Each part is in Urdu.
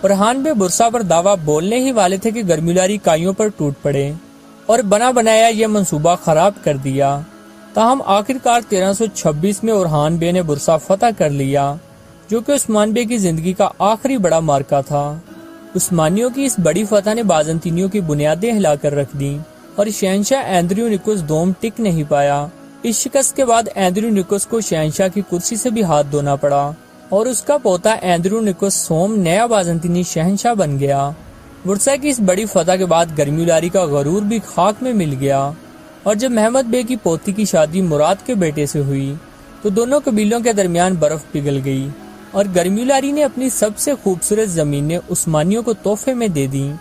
orhan bey bursa پر دعویٰ بولنے ہی والے تھے کہ گرمیولاری کائیوں پر ٹوٹ پڑے اور بنا بنایا یہ منصوبہ خراب کر دیا۔ تاہم آخرکار 1326 میں اورحان بے نے برسا فتح کر لیا، جو کہ عثمان بے کی زندگی کا آخری بڑا مارکہ تھا۔ عثمانیوں کی اس بڑی فتح نے بازنطینیوں کی بنیادیں ہلا کر رکھ دیں اور شہنشاہ ایندریو نکوس دوم ٹک نہیں پایا۔ اس شکست کے بعد ایندریو نکوس کو شہنشاہ کی کرسی سے بھی ہاتھ دھونا پڑا اور اس کا پوتا ایندریو نکوس سوم نیا بازنطینی شہنشاہ بن گیا۔ برسا کی اس بڑی فتح کے بعد گرمیولاری کا غرور بھی خاک میں مل گیا، اور جب محمد بے کی پوتی کی شادی مراد کے بیٹے سے ہوئی تو دونوں قبیلوں کے درمیان برف پگھل گئی اور گرمیولاری نے اپنی سب سے خوبصورت زمینیں عثمانیوں کو تحفے میں دے دیں۔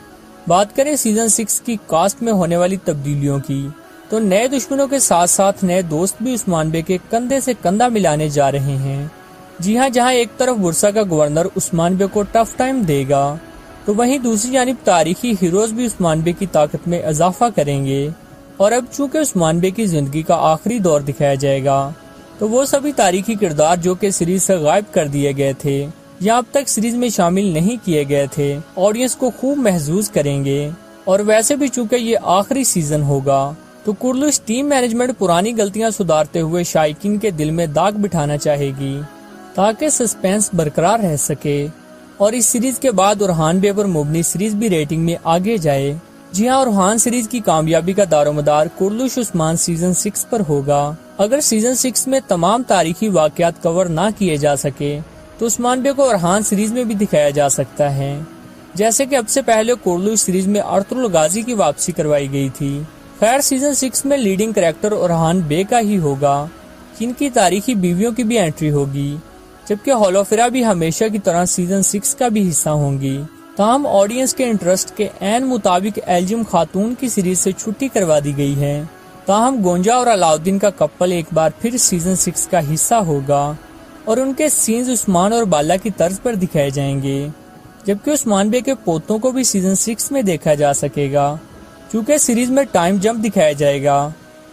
بات کریں سیزن 6 کی کاسٹ میں ہونے والی تبدیلیوں کی، تو نئے دشمنوں کے ساتھ ساتھ نئے دوست بھی عثمان بے کے کندھے سے کندھا ملانے جا رہے ہیں۔ جی ہاں، جہاں ایک طرف برسا کا گورنر عثمان بے کو ٹف ٹائم دے گا، تو وہیں دوسری جانب تاریخی ہیروز بھی عثمان بے کی طاقت میں اضافہ کریں گے۔ اور اب چونکہ عثمان بے کی زندگی کا آخری دور دکھایا جائے گا، تو وہ سبھی تاریخی کردار جو کہ سیریز سے غائب کر دیے گئے تھے یا اب تک سیریز میں شامل نہیں کیے گئے تھے، آڈینس کو خوب محظوظ کریں گے۔ اور ویسے بھی چونکہ یہ آخری سیزن ہوگا، تو کرلوش ٹیم مینجمنٹ پرانی غلطیاں سدھارتے ہوئے شائقین کے دل میں داغ بٹھانا چاہے گی تاکہ سسپینس برقرار رہ سکے اور اس سیریز کے بعد اورحان بے پر مبنی سیریز بھی ریٹنگ میں آگے جائے۔ جی ہاں، اورحان سیریز کی کامیابی کا دار و مدار کرلوش عثمان سیزن 6 پر ہوگا۔ اگر سیزن 6 میں تمام تاریخی واقعات کور نہ کیے جا سکے تو عثمان بے کو اورحان سیریز میں بھی دکھایا جا سکتا ہے، جیسے کہ اب سے پہلے کرلوش سیریز میں ارطغرل غازی کی واپسی کروائی گئی تھی۔ خیر، سیزن 6 میں لیڈنگ کریکٹر اورحان بے کا ہی ہوگا، جن کی تاریخی بیویوں کی بھی انٹری ہوگی، جبکہ ہولوفرا بھی ہمیشہ کی طرح سیزن 6 کا بھی حصہ ہوں گی۔ تاہم آڈینس کے انٹرسٹ کے عین مطابق ایلجم خاتون کی سیریز سے چھٹی کروا دی گئی ہے۔ تاہم گونجا اور علاؤدین کا کپل ایک بار پھر سیزن 6 کا حصہ ہوگا اور ان کے سینز عثمان اور بالا کی طرز پر دکھائے جائیں گے، جبکہ عثمان بے کے پوتوں کو بھی سیزن 6 میں دیکھا جا سکے گا۔ چونکہ سیریز میں ٹائم جمپ دکھایا جائے گا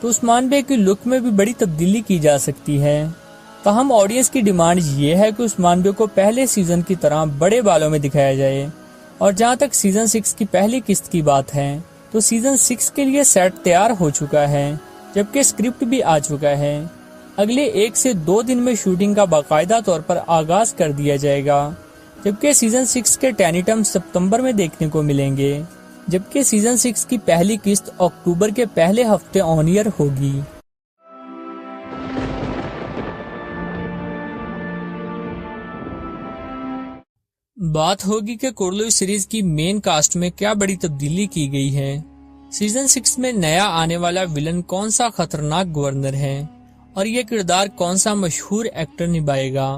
تو عثمان بے کی لک میں بھی بڑی تبدیلی کی جا سکتی ہے۔ تاہم آڈینس کی ڈیمانڈ یہ ہے کہ عثمان بے کو پہلے سیزن کی طرح بڑے بالوں میں دکھایا جائے۔ اور جہاں تک سیزن 6 کی پہلی قسط کی بات ہے تو سیزن 6 کے لیے سیٹ تیار ہو چکا ہے، جبکہ اسکرپٹ بھی آ چکا ہے۔ اگلے 1 سے 2 دن میں شوٹنگ کا باقاعدہ طور پر آغاز کر دیا جائے گا، جبکہ سیزن 6 کے ٹینیٹم ستمبر میں دیکھنے کو ملیں گے، جبکہ سیزن 6 کی پہلی قسط اکتوبر کے پہلے ہفتے آن ایئر ہوگی۔ بات ہوگی کہ کرلوش سیریز کی مین کاسٹ میں کیا بڑی تبدیلی کی گئی ہے۔ سیزن 6 میں نیا آنے والا ویلن کون سا خطرناک گورنر ہے اور یہ کردار کون سا مشہور ایکٹر نبھائے گا،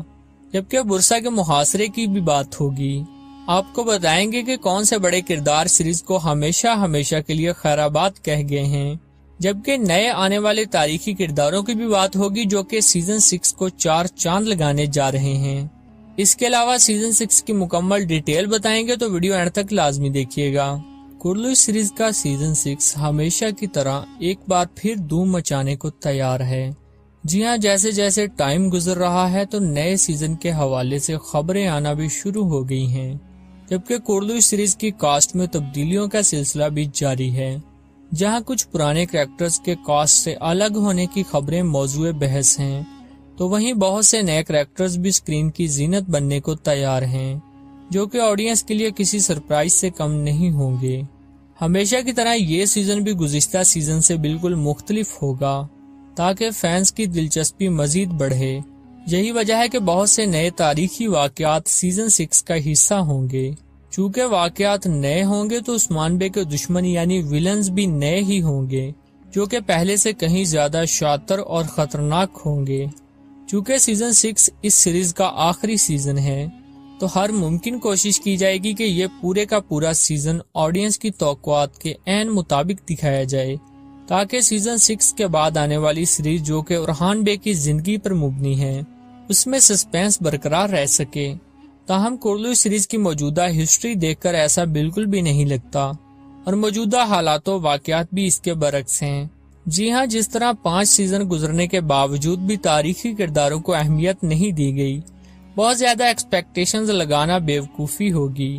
جبکہ برسا کے محاصرے کی بھی بات ہوگی۔ آپ کو بتائیں گے کہ کون سے بڑے کردار سیریز کو ہمیشہ کے لیے خیرآباد کہہ گئے ہیں، جبکہ نئے آنے والے تاریخی کرداروں کی بھی بات ہوگی جو کہ سیزن 6 کو 4 چاند لگانے جا رہے ہیں۔ اس کے علاوہ سیزن 6 کی مکمل ڈیٹیل بتائیں گے تو ویڈیو اینڈ تک لازمی دیکھیے گا۔ کرلوش سیریز کا سیزن 6 ہمیشہ کی طرح ایک بار پھر دھوم مچانے کو تیار ہے۔ جی ہاں، جیسے جیسے ٹائم گزر رہا ہے تو نئے سیزن کے حوالے سے خبریں آنا بھی شروع ہو گئی ہیں، جبکہ کرلوش سیریز کی کاسٹ میں تبدیلیوں کا سلسلہ بھی جاری ہے، جہاں کچھ پرانے کریکٹرز کے کاسٹ سے الگ ہونے کی خبریں موضوع بحث ہیں، تو وہیں بہت سے نئے کریکٹرز بھی اسکرین کی زینت بننے کو تیار ہیں، جو کہ آڈینس کے لیے کسی سرپرائز سے کم نہیں ہوں گے۔ ہمیشہ کی طرح یہ سیزن بھی گزشتہ سیزن سے بالکل مختلف ہوگا تاکہ فینس کی دلچسپی مزید بڑھے۔ یہی وجہ ہے کہ بہت سے نئے تاریخی واقعات سیزن 6 کا حصہ ہوں گے۔ چونکہ واقعات نئے ہوں گے تو عثمان بے کے دشمن یعنی ویلنز بھی نئے ہی ہوں گے، جو کہ پہلے سے کہیں زیادہ شاطر اور خطرناک ہوں گے۔ چونکہ سیزن 6 اس سیریز کا آخری سیزن ہے تو ہر ممکن کوشش کی جائے گی کہ یہ پورے کا پورا سیزن آڈینس کی توقعات کے عین مطابق دکھایا جائے، تاکہ سیزن 6 کے بعد آنے والی سیریز جو کہ اورحان بے کی زندگی پر مبنی ہے اس میں سسپینس برقرار رہ سکے۔ تاہم کرلوش سیریز کی موجودہ ہسٹری دیکھ کر ایسا بالکل بھی نہیں لگتا اور موجودہ حالات و واقعات بھی اس کے برعکس ہیں۔ جی ہاں، جس طرح 5 سیزن گزرنے کے باوجود بھی تاریخی کرداروں کو اہمیت نہیں دی گئی، بہت زیادہ ایکسپیکٹیشنز لگانا بیوقوفی ہوگی۔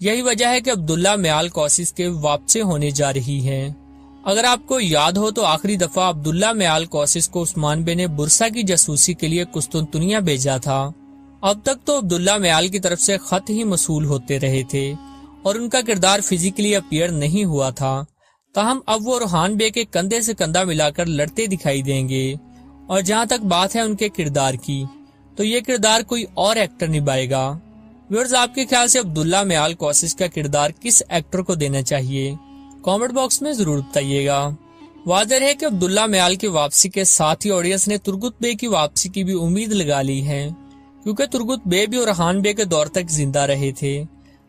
یہی وجہ ہے کہ عبداللہ میال کوسس کے واپسی ہونے جا رہی ہے۔ اگر آپ کو یاد ہو تو آخری دفعہ عبداللہ میال کوسس کو عثمان بے نے بورسا کی جاسوسی کے لیے قسطنطنیہ بھیجا تھا۔ اب تک تو عبداللہ میال کی طرف سے خط ہی موصول ہوتے رہے تھے اور ان کا کردار فزیکلی اپیئر نہیں ہوا تھا، تاہم اب وہ اورحان بے کے کندھے سے کندھا ملا کر لڑتے دکھائی دیں گے۔ اور جہاں تک بات ہے ان کے کردار کی، تو یہ کردار کوئی اور ایکٹر نبھائے گا۔ ویورز، آپ کے خیال سے عبداللہ میال کوسس کا کردار کس ایکٹر کو دینا چاہیے؟ کامنٹ باکس میں ضرور بتائیے گا۔ واضح ہے کہ عبداللہ میال کی واپسی کے ساتھ ہی آڈینس نے ترگت بے کی واپسی کی بھی امید لگا لی ہے، کیونکہ ترگت بے بھی اورحان بے کے دور تک زندہ رہے تھے۔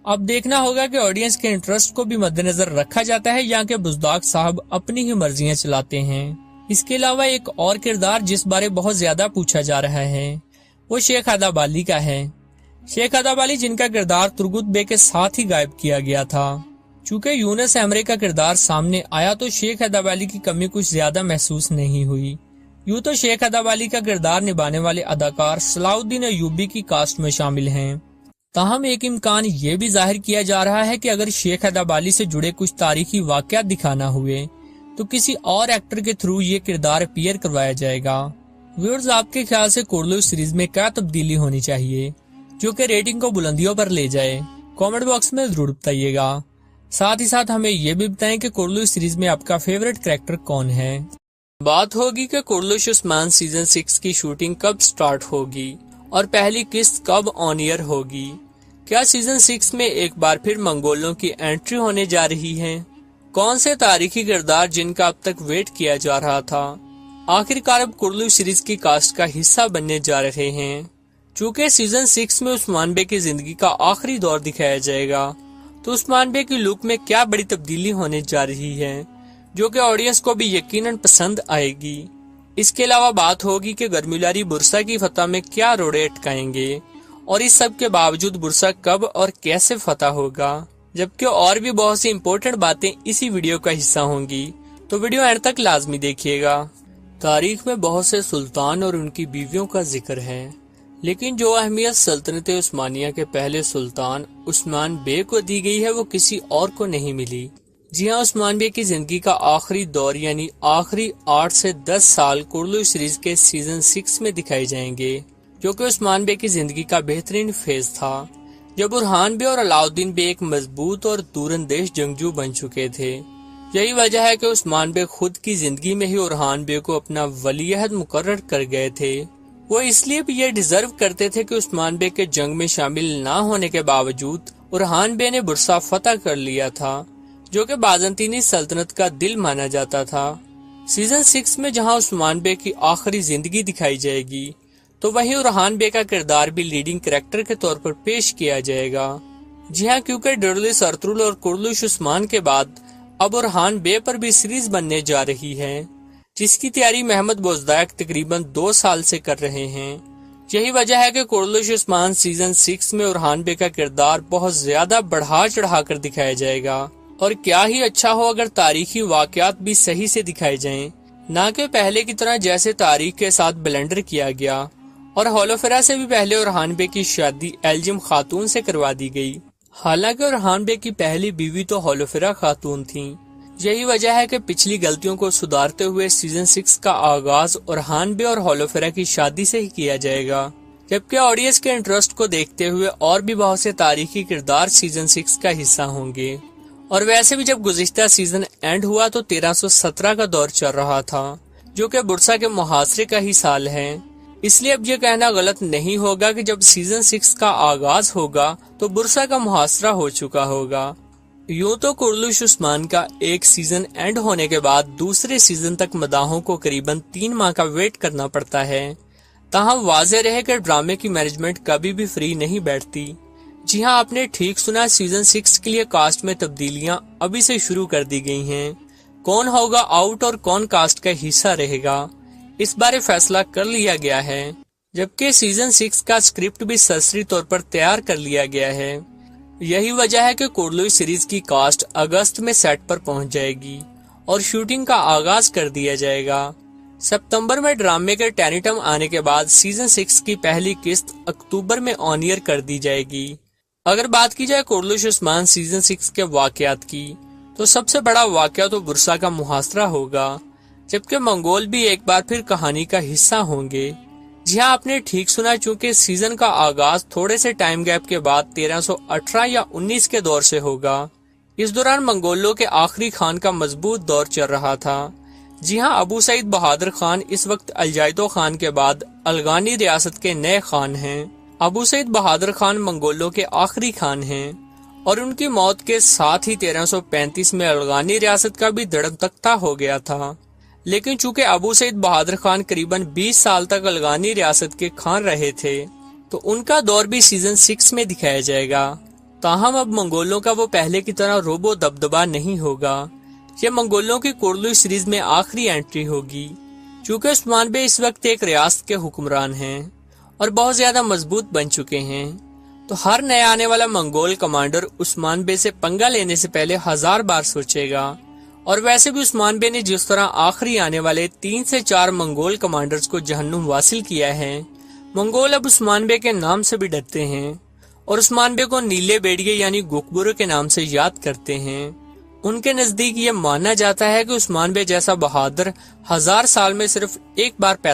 اب دیکھنا ہوگا کہ آڈینس کے انٹرسٹ کو بھی مد نظر رکھا جاتا ہے یا کہ بزداق صاحب اپنی ہی مرضیاں چلاتے ہیں۔ اس کے علاوہ ایک اور کردار جس بارے بہت زیادہ پوچھا جا رہا ہے وہ شیخ ادب علی کا ہے۔ شیخ ادب علی جن کا کردار ترگت بے کے ساتھ ہی غائب کیا گیا تھا۔ چونکہ یونس ایمرے کا کردار سامنے آیا تو شیخ ادب علی کی کمی کچھ زیادہ محسوس نہیں ہوئی۔ یوں تو شیخ ادب علی کا کردار نبھانے والے اداکار صلاح الدین ایوبی کی کاسٹ میں شامل ہیں، تاہم ایک امکان یہ بھی ظاہر کیا جا رہا ہے کہ اگر شیخ ادب علی سے جڑے کچھ تاریخی واقعات دکھانا ہوئے تو کسی اور ایکٹر کے تھرو یہ کردار اپیئر کروایا جائے گا۔ ویورز، آپ کے خیال سے کورلو سیریز میں کیا تبدیلی ہونی چاہیے جو کہ ریٹنگ کو بلندیوں پر لے جائے؟ کامنٹ باکس میں ضرور بتائیے گا۔ ساتھ ہی ساتھ ہمیں یہ بھی بتائیں کہ کورلو سیریز میں آپ کا فیورٹ کریکٹر کون ہے۔ بات ہوگی کہ کورلوش عثمان سیزن 6 کی شوٹنگ کب سٹارٹ ہوگی اور پہلی قسط کب آن ایئر ہوگی۔ کیا سیزن 6 میں ایک بار پھر منگولوں کی انٹری ہونے جا رہی ہے؟ کون سے تاریخی کردار جن کا اب تک ویٹ کیا جا رہا تھا آخر کار اب کورلو سیریز کی کاسٹ کا حصہ بننے جا رہے ہیں؟ چونکہ سیزن 6 میں عثمان بے کی زندگی کا آخری دور دکھایا جائے گا تو عثمان بے کی لک میں کیا بڑی تبدیلی ہونے جا رہی ہے جو کہ آڈینس کو بھی یقیناً پسند آئے گی۔ اس کے علاوہ بات ہوگی کہ گرمیلاری بورسا کی فتح میں کیا روڑے اٹکائیں گے اور اس سب کے باوجود بورسا کب اور کیسے فتح ہوگا، جبکہ اور بھی بہت سی امپورٹنٹ باتیں اسی ویڈیو کا حصہ ہوں گی، تو ویڈیو اینڈ تک لازمی دیکھیے گا۔ تاریخ میں بہت سے سلطان اور ان کی بیویوں کا ذکر ہے، لیکن جو اہمیت سلطنت عثمانیہ کے پہلے سلطان عثمان بے کو دی گئی ہے وہ کسی اور کو نہیں ملی۔ جی ہاں، عثمان بے کی زندگی کا آخری دور یعنی آخری 8 سے 10 سال کورلو سیریز کے سیزن 6 میں دکھائے جائیں گے، جو کہ عثمان بے کی زندگی کا بہترین فیز تھا، جب اورحان بے اور علاؤالدین بے ایک مضبوط اور دور اندیش جنگجو بن چکے تھے۔ یہی وجہ ہے کہ عثمان بے خود کی زندگی میں ہی اورحان بے کو اپنا ولی عہد مقرر کر گئے تھے۔ وہ اس لیے بھی یہ ڈیزرو کرتے تھے کہ عثمان بے کے جنگ میں شامل نہ ہونے کے باوجود اورحان بے نے بورسا فتح کر لیا تھا، جو کہ بازنطینی سلطنت کا دل مانا جاتا تھا۔ سیزن 6 میں جہاں عثمان بے کی آخری زندگی دکھائی جائے گی تو وہیں اورحان بے کا کردار بھی لیڈنگ کریکٹر کے طور پر پیش کیا جائے گا۔ جی ہاں، کیونکہ ڈیرلس ارطغرل اور کورلوش عثمان کے بعد اب اورحان بے پر بھی سیریز بننے جا رہی ہے، جس کی تیاری محمد بوزدائق تقریباً 2 سال سے کر رہے ہیں۔ یہی وجہ ہے کہ کورلوش عثمان سیزن 6 میں اورحان بے کا کردار بہت زیادہ بڑھا چڑھا کر دکھایا جائے گا، اور کیا ہی اچھا ہو اگر تاریخی واقعات بھی صحیح سے دکھائے جائیں، نہ کہ پہلے کی طرح جیسے تاریخ کے ساتھ بلنڈر کیا گیا اور ہولوفیرا سے بھی پہلے اورحان بے کی شادی ایلجم خاتون سے کروا دی گئی، حالانکہ اورحان بے کی پہلی بیوی تو ہولوفیرا خاتون تھیں۔ یہی وجہ ہے کہ پچھلی غلطیوں کو سدھارتے ہوئے سیزن 6 کا آغاز اورحان بے اور ہولوفیرا کی شادی سے ہی کیا جائے گا، جبکہ آڈینس کے انٹرسٹ کو دیکھتے ہوئے اور بھی بہت سے تاریخی کردار سیزن 6 کا حصہ ہوں گے۔ اور ویسے بھی جب گزشتہ سیزن اینڈ ہوا تو 1317 کا دور چل رہا تھا، جو کہ بورسا کے محاصرے کا ہی سال ہے۔ اس لیے اب یہ کہنا غلط نہیں ہوگا کہ جب سیزن 6 کا آغاز ہوگا تو بورسا کا محاصرہ ہو چکا ہوگا۔ یوں تو کورلوش عثمان کا ایک سیزن اینڈ ہونے کے بعد دوسرے سیزن تک مداحوں کو قریباً 3 ماہ کا ویٹ کرنا پڑتا ہے، تاہم واضح رہے کہ ڈرامے کی مینجمنٹ کبھی بھی فری نہیں بیٹھتی۔ جی ہاں، آپ نے ٹھیک سنا، سیزن 6 کے لیے کاسٹ میں تبدیلیاں ابھی سے شروع کر دی گئی ہیں۔ کون ہوگا آؤٹ اور کون کاسٹ کا حصہ رہے گا، اس بارے فیصلہ کر لیا گیا ہے، جبکہ سیزن 6 کا اسکرپٹ بھی سرسری طور پر تیار کر لیا گیا ہے۔ یہی وجہ ہے کہ کورلوئی سیریز کی کاسٹ اگست میں سیٹ پر پہنچ جائے گی اور شوٹنگ کا آغاز کر دیا جائے گا۔ ستمبر میں ڈرامے کے ٹینیٹم آنے کے بعد سیزن 6 کی پہلی قسط اکتوبر میں آن ایئر کر دی جائے گی۔ اگر بات کی جائے کورلوش عثمان سیزن 6 کے واقعات کی تو سب سے بڑا واقعہ تو برسا کا محاصرہ ہوگا، جبکہ منگول بھی ایک بار پھر کہانی کا حصہ ہوں گے۔ جی ہاں، آپ نے ٹھیک سنا، چونکہ سیزن کا آغاز تھوڑے سے ٹائم گیپ کے بعد 1318 یا 19 کے دور سے ہوگا۔ اس دوران منگولوں کے آخری خان کا مضبوط دور چل رہا تھا۔ جی ہاں، ابو سعید بہادر خان اس وقت الجائدو خان کے بعد افغانی ریاست کے نئے خان ہیں۔ ابو سعید بہادر خان منگولوں کے آخری خان ہیں اور ان کی موت کے ساتھ ہی 1335 میں افغانی ریاست کا بھی دھڑم تختہ ہو گیا تھا۔ لیکن چونکہ ابو سعید بہادر خان قریباً 20 سال تک افغانی ریاست کے خان رہے تھے تو ان کا دور بھی سیزن 6 میں دکھایا جائے گا۔ تاہم اب منگولوں کا وہ پہلے کی طرح روب و دبدبا نہیں ہوگا۔ یہ منگولوں کی کورلوش سیریز میں آخری انٹری ہوگی، چونکہ عثمان بے اس وقت ایک ریاست کے حکمران ہیں اور بہت زیادہ مضبوط بن چکے ہیں۔ تو ہر نیا آنے والا منگول کمانڈر عثمان بے سے پنگا لینے سے پہلے 1000 بار سوچے گا۔ اور ویسے بھی عثمان بے نے جس طرح آخری آنے والے 3 سے 4 منگول کمانڈرز کو جہنم واصل کیا ہے، منگول اب عثمان بے کے نام سے بھی ڈرتے ہیں اور عثمان بے کو نیلے بیڑیے یعنی گوکبرو کے نام سے یاد کرتے ہیں۔ ان کے نزدیک یہ مانا جاتا ہے کہ عثمان بے جیسا بہادر 1000 سال میں صرف ایک بار پیدا